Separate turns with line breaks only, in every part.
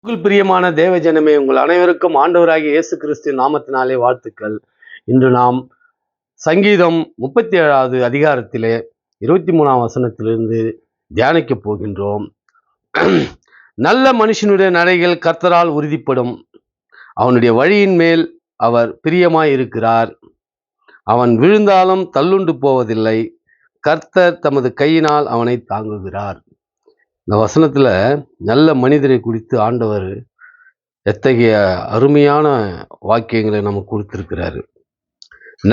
உங்கள் பிரியமான தேவ ஜனமே, உங்கள் அனைவருக்கும் ஆண்டவராகிய இயேசு கிறிஸ்து நாமத்தினாலே வாழ்த்துக்கள். இன்று நாம் சங்கீதம் 37வது அதிகாரத்திலே 23ஆம் வசனத்திலிருந்து தியானிக்க போகின்றோம். நல்ல மனுஷனுடைய நடைகள் கர்த்தரால் உறுதிப்படும், அவனுடைய வழியின் மேல் அவர் பிரியமாய் இருக்கிறார். அவன் விழுந்தாலும் தள்ளுண்டு போவதில்லை, கர்த்தர் தமது கையினால் அவனை தாங்குகிறார். இந்த வசனத்துல நல்ல மனிதரை குறித்து ஆண்டவர் எத்தகைய அருமையான வாக்கியங்களை நமக்கு கொடுத்திருக்கிறாரு.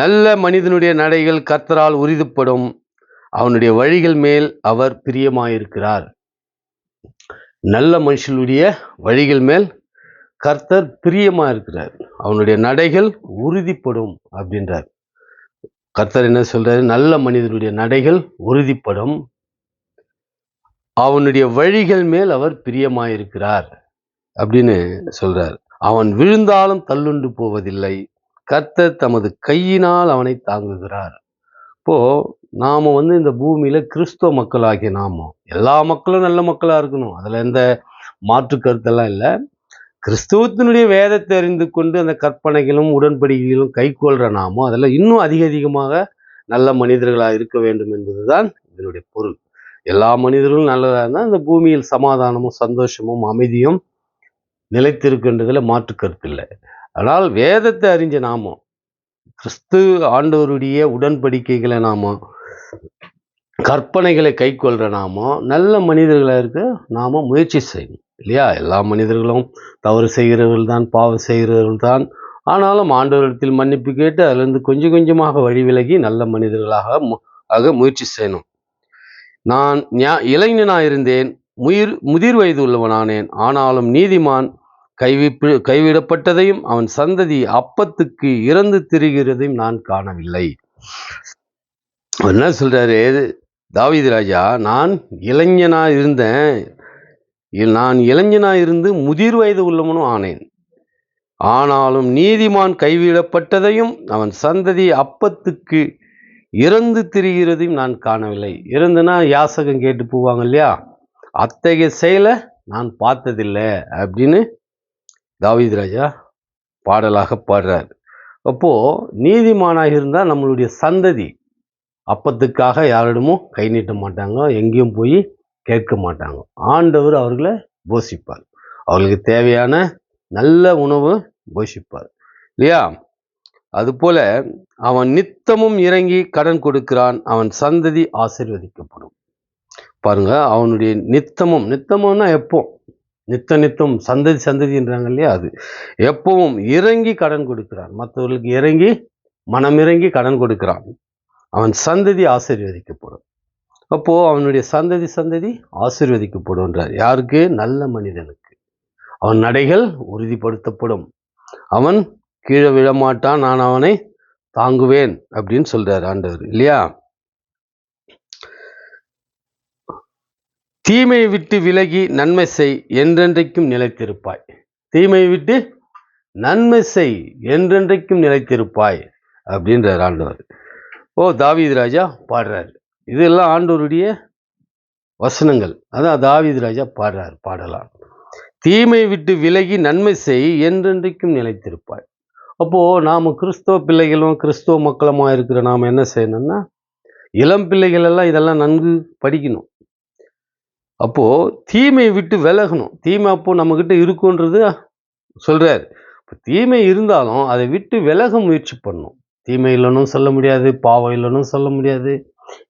நல்ல மனிதனுடைய நடைகள் கர்த்தரால் உறுதிப்படும், அவனுடைய வழிகள் மேல் அவர் பிரியமாயிருக்கிறார். நல்ல மனுஷனுடைய வழிகள் மேல் கர்த்தர் பிரியமா இருக்கிறார், அவனுடைய நடைகள் உறுதிப்படும் அப்படின்றார். கர்த்தர் என்ன சொல்றாரு? நல்ல மனிதனுடைய நடைகள் உறுதிப்படும், அவனுடைய வழிகள் மேல் அவர் பிரியமாயிருக்கிறார் அப்படின்னு சொல்றார். அவன் விழுந்தாலும் தள்ளுண்டு போவதில்லை, கர்த்தர் தமது கையினால் அவனை தாங்குகிறார். இப்போ நாம இந்த பூமியில கிறிஸ்துவ மக்களாகிய நாம எல்லா மக்களும் நல்ல மக்களா இருக்கணும், அதுல எந்த மாற்று கருத்தெல்லாம் இல்லை. கிறிஸ்துவத்தினுடைய வேதத்தை அறிந்து கொண்டு அந்த கற்பனைகளும் உடன்படிக்கைகளும் கை கொள்ற நாமோ அதில் இன்னும் அதிகமாக நல்ல மனிதர்களாக இருக்க வேண்டும் என்பதுதான் இதனுடைய பொருள். எல்லா மனிதர்களும் நல்லதாக இருந்தால் இந்த பூமியில் சமாதானமும் சந்தோஷமும் அமைதியும் நிலைத்திருக்கின்றதுல மாற்று கருத்து இல்லை. ஆனால் வேதத்தை அறிஞ்ச நாமோ, கிறிஸ்து ஆண்டவருடைய உடன்படிக்கைகளை நாமோ, கற்பனைகளை கை கொள்ற நாமோ நல்ல மனிதர்களாக இருக்க நாம முயற்சி செய்யணும் இல்லையா? எல்லா மனிதர்களும் தவறு செய்கிறவர்கள் தான், பாவம் செய்கிறவர்கள் தான். ஆனாலும் ஆண்டவரிடத்தில் மன்னிப்பு கேட்டு அதிலிருந்து கொஞ்சம் கொஞ்சமாக வழி விலகி நல்ல மனிதர்களாக முயற்சி செய்யணும். நான் இளைஞனாயிருந்தேன், முதிர் வயது உள்ளவனானேன், ஆனாலும் நீதிமான் கைவிடப்பட்டதையும் அவன் சந்ததி அப்பத்துக்கு இறந்து திரிகிறதையும் நான் காணவில்லை. என்ன சொல்றாரு தாவீது ராஜா? நான் இளைஞனாயிருந்து முதிர் வயது உள்ளவனும் ஆனேன், ஆனாலும் நீதிமான் கைவிடப்பட்டதையும் அவன் சந்ததி அப்பத்துக்கு இறந்து திரிகிறதையும் நான் காணவில்லை. இறந்துனா யாசகம் கேட்டு போவாங்க இல்லையா? அத்தகைய செயலை நான் பார்த்ததில்லை அப்படின்னு தாவீது ராஜா பாடலாக பாடுறார். அப்போ நீதிமானாக இருந்தால் நம்மளுடைய சந்ததி அப்பத்துக்காக யாரிடமும் கை நீட்ட மாட்டாங்க, எங்கேயும் போய் கேட்க மாட்டாங்க. ஆண்டவர் அவர்களை போஷிப்பார், அவர்களுக்கு தேவையான நல்ல உணவு போஷிப்பார் இல்லையா? அதுபோல அவன் நித்தமும் இறங்கி கடன் கொடுக்கிறான், அவன் சந்ததி ஆசீர்வதிக்கப்படும். பாருங்க, அவனுடைய நித்தமும்னா எப்போ? நித்தம் சந்ததின்றாங்க இல்லையா? அது எப்பவும் இறங்கி கடன் கொடுக்கிறான், மற்றவர்களுக்கு இறங்கி மனம் இறங்கி கடன் கொடுக்கிறான், அவன் சந்ததி ஆசீர்வதிக்கப்படும். அப்போ அவனுடைய சந்ததி ஆசீர்வதிக்கப்படும்ன்றார். யாருக்கு? நல்ல மனிதனுக்கு. அவன் நடைகள் உறுதிப்படுத்தப்படும், அவன் கீழே விழமாட்டான், நான் அவனை தாங்குவேன் அப்படின்னு சொல்றார் ஆண்டவர் இல்லையா? தீமையை விட்டு விலகி நன்மை செய், என்றென்றைக்கும் நிலைத்திருப்பாய். தீமையை விட்டு நன்மை செய், என்றென்றைக்கும் நிலைத்திருப்பாய் அப்படின்றார் ஆண்டவர். தாவீது ராஜா பாடுறாரு. இதெல்லாம் ஆண்டவருடைய வசனங்கள், அதான் தாவீது ராஜா பாடுறார் பாடலாம். தீமையை விட்டு விலகி நன்மை செய், என்றென்றைக்கும் நிலைத்திருப்பாய். அப்போ நாம கிறிஸ்தவ பிள்ளைகளும் கிறிஸ்தவ மக்களுமா இருக்கிற நாம என்ன செய்யணும்னா, இளம் பிள்ளைகள் எல்லாம் இதெல்லாம் நன்கு படிக்கணும். அப்போ தீமையை விட்டு விலகணும். தீமை அப்போ நம்ம கிட்ட இருக்குன்றது சொல்றாரு. தீமை இருந்தாலும் அதை விட்டு விலக முயற்சி பண்ணணும். தீமை இல்லைன்னு சொல்ல முடியாது, பாவம் இல்லைன்னு சொல்ல முடியாது,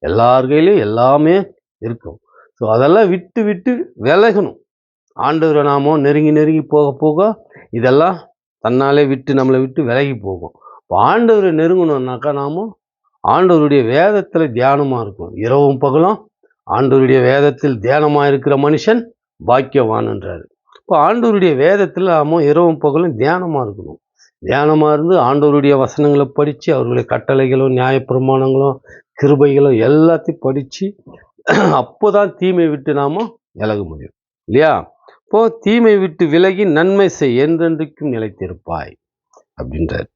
எல்லார் கையிலும் எல்லாமே இருக்கும். ஸோ அதெல்லாம் விட்டு விட்டு விலகணும். ஆண்டவரை நாமோ நெருங்கி போக போக இதெல்லாம் தன்னாலே நம்மளை விட்டு விலகி போகும். இப்போ ஆண்டவரை நெருங்கணும்னாக்கா நாம ஆண்டவருடைய வேதத்தில் தியானமாக இருக்கும். இரவும் பகலும் ஆண்டவருடைய வேதத்தில் தியானமாக இருக்கிற மனுஷன் பாக்கியவான்ன்றாரு. இப்போ ஆண்டவருடைய வேதத்தில் நாம இரவும் பகலும் தியானமாக இருக்கணும். தியானமாக இருந்து ஆண்டவருடைய வசனங்களை படித்து, அவருடைய கட்டளைகளும் நியாயப்பிரமாணங்களும் கிருபைகளும் எல்லாத்தையும் படித்து அப்போதான் தீமை விட்டு நாம விலக முடியும் இல்லையா? இப்போ தீமை விட்டு விலகி நன்மை செய், என்றென்றைக்கும் நிலைத்திருப்பாய் அப்படின்றார்.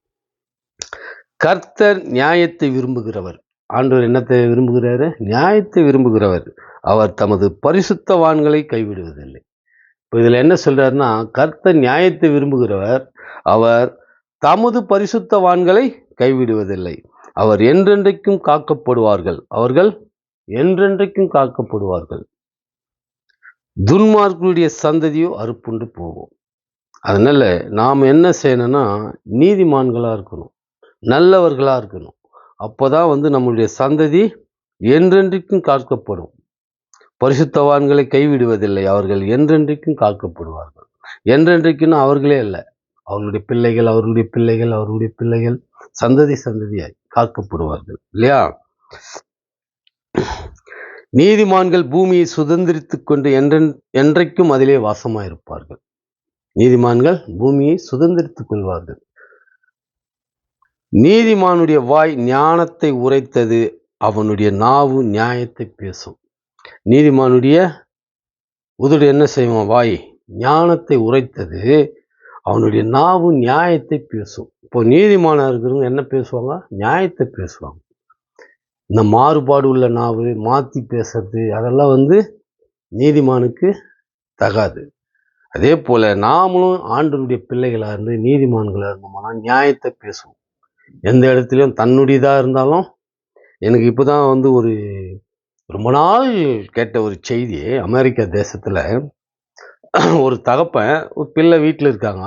கர்த்தர் நியாயத்தை விரும்புகிறவர். ஆண்டவர் என்னத்தை விரும்புகிறாரு? நியாயத்தை விரும்புகிறவர். அவர் தமது பரிசுத்தவான்களை கைவிடுவதில்லை. இப்போ இதில் என்ன சொல்றாருன்னா, கர்த்தர் நியாயத்தை விரும்புகிறவர், அவர் தமது பரிசுத்தவான்களை கைவிடுவதில்லை. அவர் என்றென்றைக்கும் காக்கப்படுவார்கள். அவர்கள் என்றென்றைக்கும் காக்கப்படுவார்கள். துன்மார்க்கருடைய சந்ததியோ அறுப்புண்டு போகும். அதனால நாம் என்ன செய்யணும்னா, நீதிமான்களா இருக்கணும், நல்லவர்களா இருக்கணும். அப்போதான் நம்மளுடைய சந்ததி என்றென்றைக்கும் காக்கப்படும். பரிசுத்தவான்களை கைவிடுவதில்லை, அவர்கள் என்றென்றைக்கும் காக்கப்படுவார்கள். என்றென்றைக்குன்னு அவர்களே இல்லை, அவர்களுடைய பிள்ளைகள், அவர்களுடைய பிள்ளைகள், அவர்களுடைய பிள்ளைகள், சந்ததி சந்ததியாய் காக்கப்படுவார்கள் இல்லையா? நீதிமான்கள் பூமியை சுதந்திரித்துக் கொண்டு என்றைக்கும் அதிலே வாசமாயிருப்பார்கள். நீதிமான்கள் பூமியை சுதந்திரித்துக் கொள்வார்கள். நீதிமானுடைய வாய் ஞானத்தை உரைத்தது, அவனுடைய நாவு நியாயத்தை பேசும். நீதிமானுடைய உதடு என்ன செய்வான்? வாய் ஞானத்தை உரைத்தது, அவனுடைய நாவு நியாயத்தை பேசும். இப்போ நீதிமானா இருக்கிறவங்க என்ன பேசுவாங்க? நியாயத்தை பேசுவாங்க. இந்த மாறுபாடு உள்ள நாவு, மாற்றி பேசுறது, அதெல்லாம் நீதிமானுக்கு தகாது. அதே போல நாமளும் ஆண்டவருடைய பிள்ளைகளாக இருந்து நீதிமான்களாக இருந்தோம்னா நியாயத்தை பேசுவோம். எந்த இடத்துலையும் தன்னுடையதாக இருந்தாலும். எனக்கு இப்போ தான் ஒரு ரொம்ப நாள் கேட்ட ஒரு செய்தி, அமெரிக்கா தேசத்தில் ஒரு தகப்பன், ஒரு பிள்ளை வீட்டில் இருக்காங்க.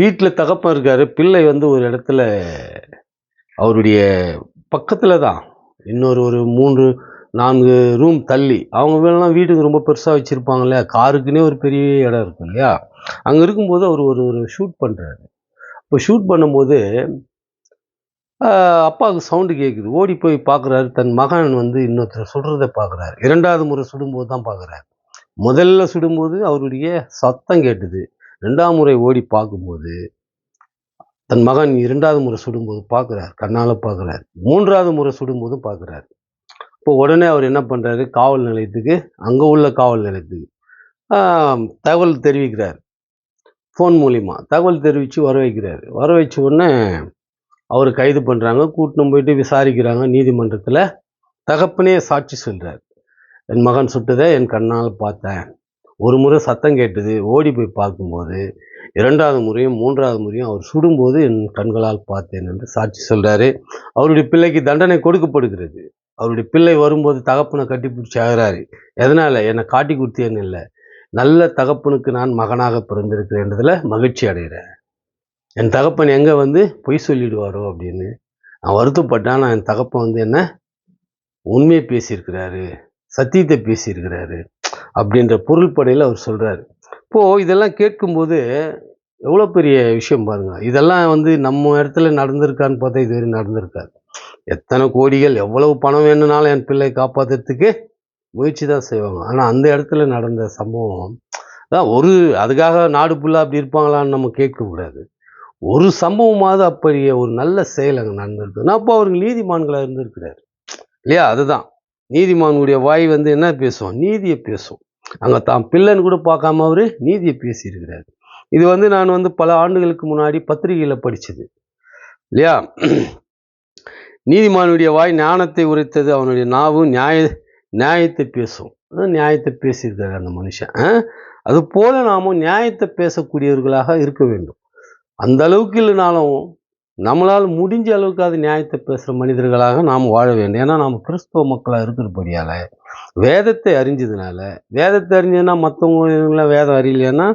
வீட்டில் தகப்பன் இருக்காரு, பிள்ளை ஒரு இடத்துல அவருடைய பக்கத்தில் தான், இன்னொரு ஒரு 3-4 ரூம் தள்ளி, அவங்க வீடெல்லாம் வீட்டுக்கு ரொம்ப பெருசாக வச்சுருப்பாங்க இல்லையா, காருக்குன்னே ஒரு பெரிய இடம் இருக்கும் இல்லையா. அங்கே இருக்கும்போது அவர் ஒரு ஷூட் பண்ணுறாரு. இப்போ ஷூட் பண்ணும்போது அப்பாவுக்கு சவுண்டு கேட்குது. ஓடி போய் பார்க்குறாரு, தன் மகன் இன்னொருத்தர் சுடுறதை பார்க்குறாரு. 2வது முறை சுடும்போது தான் பார்க்குறாரு. முதல்ல சுடும்போது அவருடைய சத்தம் கேட்டுது. 2ஆம் முறை ஓடி பார்க்கும்போது தன் மகன் 2வது முறை சுடும்போது பார்க்குறாரு, கண்ணால் பார்க்குறாரு. 3வது முறை சுடும்போதும் பார்க்குறாரு. இப்போ உடனே அவர் என்ன பண்ணுறாரு, காவல் நிலையத்துக்கு, அங்கே உள்ள காவல் நிலையத்துக்கு தகவல் தெரிவிக்கிறார். ஃபோன் மூலிமா தகவல் தெரிவித்து வர வைக்கிறார். வர வச்ச உடனே அவர் கைது பண்ணுறாங்க. கூட்டின்னு போயிட்டு விசாரிக்கிறாங்க நீதிமன்றத்தில். தகப்பனே சாட்சி சொல்கிறார், என் மகன் சுட்டதை என் கண்ணால் பார்த்தேன். ஒரு முறை சத்தம் கேட்டது, ஓடி போய் பார்க்கும்போது 2வது முறையும் 3வது முறையும் அவர் சுடும்போது என் கண்களால் பார்த்தேன் என்று சாட்சி சொல்கிறாரு. அவருடைய பிள்ளைக்கு தண்டனை கொடுக்கப்படுகிறது. அவருடைய பிள்ளை வரும்போது தகப்பனை கட்டிப்பிடிச்சி ஆகிறாரு. எதனால்? என்னை காட்டி கொடுத்தேன்னு இல்லை, நல்ல தகப்பனுக்கு நான் மகனாக பிறந்திருக்கிறேன்றதில் மகிழ்ச்சி அடைகிறேன். என் தகப்பன் எங்கே பொய் சொல்லிடுவாரோ அப்படின்னு நான் வருத்தப்பட்டேன். நான் என் தகப்பன் என்ன உண்மையை பேசியிருக்கிறாரு, சத்தியத்தை பேசியிருக்கிறாரு அப்படின்ற பொருள்படையில் அவர் சொல்கிறாரு. இப்போது இதெல்லாம் கேட்கும்போது எவ்வளோ பெரிய விஷயம் பாருங்கள். இதெல்லாம் நம்ம இடத்துல நடந்திருக்கான்னு பார்த்தா இதுவரை நடந்திருக்காது. எத்தனை கோடிகள், எவ்வளவு பணம் வேணும்னாலும் என் பிள்ளை காப்பாற்றுறதுக்கு முயற்சி தான் செய்வாங்க. ஆனால் அந்த இடத்துல நடந்த சம்பவம் தான் அதுக்காக நாடு ஃபுல்லாக அப்படி இருப்பாங்களான்னு நம்ம கேட்கக்கூடாது. ஒரு சம்பவமாவது அப்படியே ஒரு நல்ல செயல் அங்கே நடந்திருக்குன்னா அப்போ அவருக்கு நீதிமான்களாக இருந்திருக்கிறார் இல்லையா? அதுதான் நீதிமானுடைய வாய் என்ன பேசும்? நீதியை பேசும். அங்கே தான் பிள்ளைன்னு கூட பார்க்காம அவர் நீதியை பேசியிருக்கிறார். இது நான் பல ஆண்டுகளுக்கு முன்னாடி பத்திரிகையில் படித்தது இல்லையா. நீதிமானுடைய வாய் ஞானத்தை உரைத்தது, அவனுடைய நாவு நியாயத்தை பேசும். நியாயத்தை பேசியிருக்காரு அந்த மனுஷன். அது போல நாமும் நியாயத்தை பேசக்கூடியவர்களாக இருக்க வேண்டும். அந்த அளவுக்கு இல்லைனாலும் நம்மளால் முடிஞ்ச அளவுக்கு அது நியாயத்தை பேசுகிற மனிதர்களாக நாம் வாழ வேண்டும். ஏன்னா நாம் கிறிஸ்துவ மக்களாக இருக்கிறபடியால், வேதத்தை அறிஞ்சதுன்னா மற்றவங்கள வேதம் அறியலைன்னா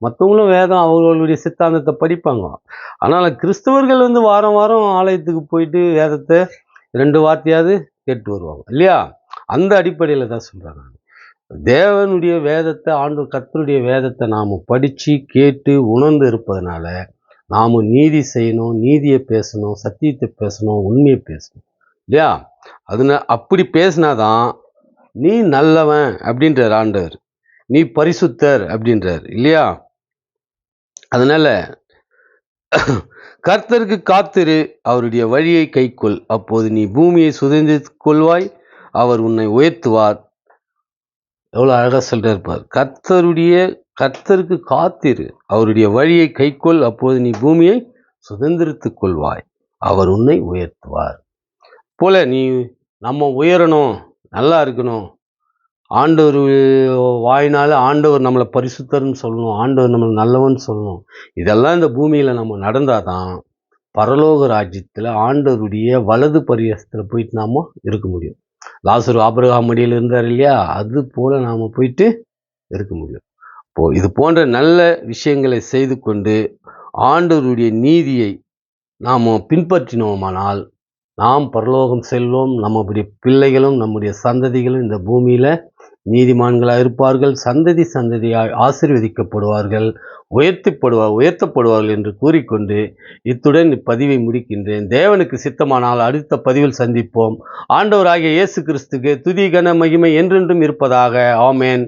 மற்றவங்களும் வேதம் அவர்களுடைய சித்தாந்தத்தை படிப்பாங்க. ஆனால் கிறிஸ்தவர்கள் வாரம் வாரம் ஆலயத்துக்கு போயிட்டு வேதத்தை 2 வார்த்தையாவது கேட்டு வருவாங்க இல்லையா. அந்த அடிப்படையில் தான் சொல்கிறாங்க. தேவனுடைய வேதத்தை, கர்த்தருடைய வேதத்தை நாம் படித்து கேட்டு உணர்ந்து இருப்பதனால நாம் நீதி செய்யணும், நீதியை பேசணும், சத்தியத்தை பேசணும், உண்மையை பேசணும் இல்லையா. அப்படி பேசினாதான் நீ நல்லவன் அப்படின்றார் ஆண்டவர், நீ பரிசுத்தர் அப்படின்றார் இல்லையா. அதனால கர்த்தருக்கு காத்திரு, அவருடைய வழியை கைக்கொள், அப்போது நீ பூமியை சுதந்திரித்துக் கொள்வாய், அவர் உன்னை உயர்த்துவார். எவ்வளோ அழகாக சொல்றார் பார். கர்த்தருக்கு காத்திரு, அவருடைய வழியை கைக்கொள், அப்போது நீ பூமியை சுதந்திரித்துக் கொள்வாய், அவர் உன்னை உயர்த்துவார். போல நம்ம உயரணும், நல்லா இருக்கணும், ஆண்டவர் வாயினால ஆண்டவர் நம்மளை பரிசுத்தர்னு சொல்லணும், ஆண்டவர் நம்மளை நல்லவன்னு சொல்லணும். இதெல்லாம் இந்த பூமியில் நம்ம நடந்தாதான் பரலோக ராஜ்யத்தில் ஆண்டவருடைய வலது பரியஸ்தத்தில் போயிட்டு நாம இருக்க முடியும். லாசரு ஆபிரகாம் மடியில் இருந்தார் இல்லையா, அது போல நாம் போயிட்டு இருக்க முடியும். இது போன்ற நல்ல விஷயங்களை செய்து கொண்டு ஆண்டவருடைய நீதியை நாம் பின்பற்றினோமானால் நாம் பரலோகம் செல்வோம். நம்முடைய பிள்ளைகளும் நம்முடைய சந்ததிகளும் இந்த பூமியில் நீதிமான்களாக இருப்பார்கள், சந்ததி சந்ததியாய் ஆசீர்வதிக்கப்படுவார்கள், உயர்த்தப்படுவார்கள் என்று கூறிக்கொண்டு இத்துடன் இப்பதிவை முடிக்கின்றேன். தேவனுக்கு சித்தமானால் அடுத்த பதிவில் சந்திப்போம். ஆண்டவராகிய இயேசு கிறிஸ்துக்கு துதி கன மகிமை என்றென்றும் இருப்பதாக. ஆமென்.